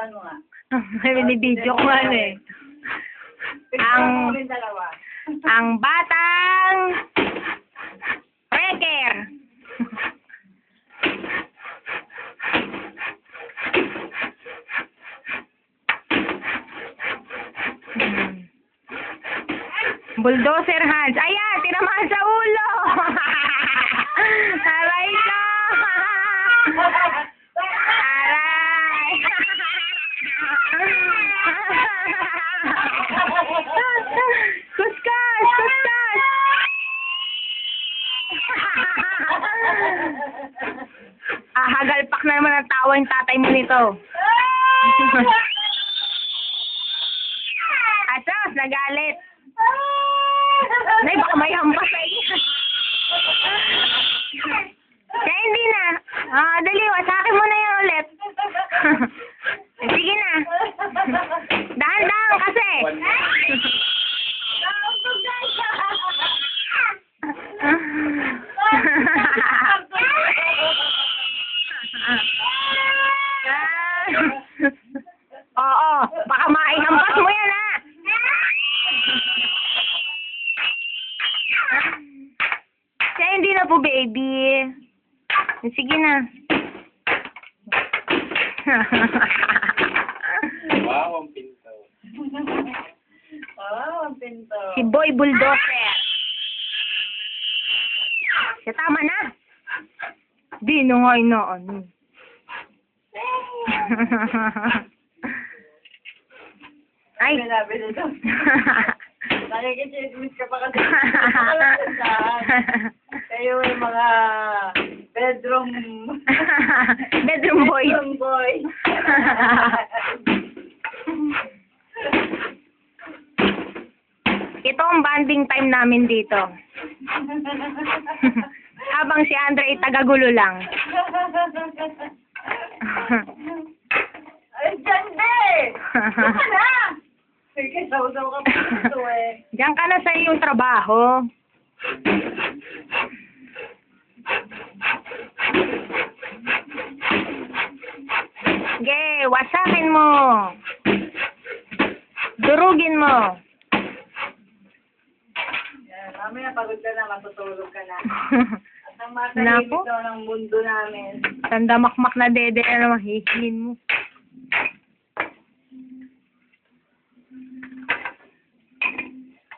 Hawakan mo nga. Binibidyo ko nga eh. Ang batang wrecker. Bulldozer hands. Ayan, tinamaan sa ulo. Aray ka. Aray. Kuskas, kuskas. Hagalpak na naman ang tawa yung tatay mo nito. Asos, nagalit. Nay, baka may hampas sa iyo. Kaya hindi na. Dali, wasakin mo na yan ulit. Sige na. Dahan-dahan kasi. Oo, baka maihampas mo yan ha. Kaya hindi na po, baby. Sige na. Wow, ang pinto. Wow, ang pinto. Si Boy Bulldozer. Siya, tama na. Di na nga ano. Ay. Grabe na ito. Nakikichismis ka pa kasi. Kayo yung mga bedroom boy. Bedroom boy. Ito ang bonding time namin dito. Habang si Andre ay tagagulo lang. Ay, ganda eh! Saan na? Sige, saw-saw ka pa dito eh. Diyan ka na sa iyong trabaho. Sige, wasakin mo. Durugin mo. Yan, mamaya pagod ka na, matutulog ka na. At ang Naku. matahimik daw ng mundo namin. Tanda makmak na dede na naman hihingin mo.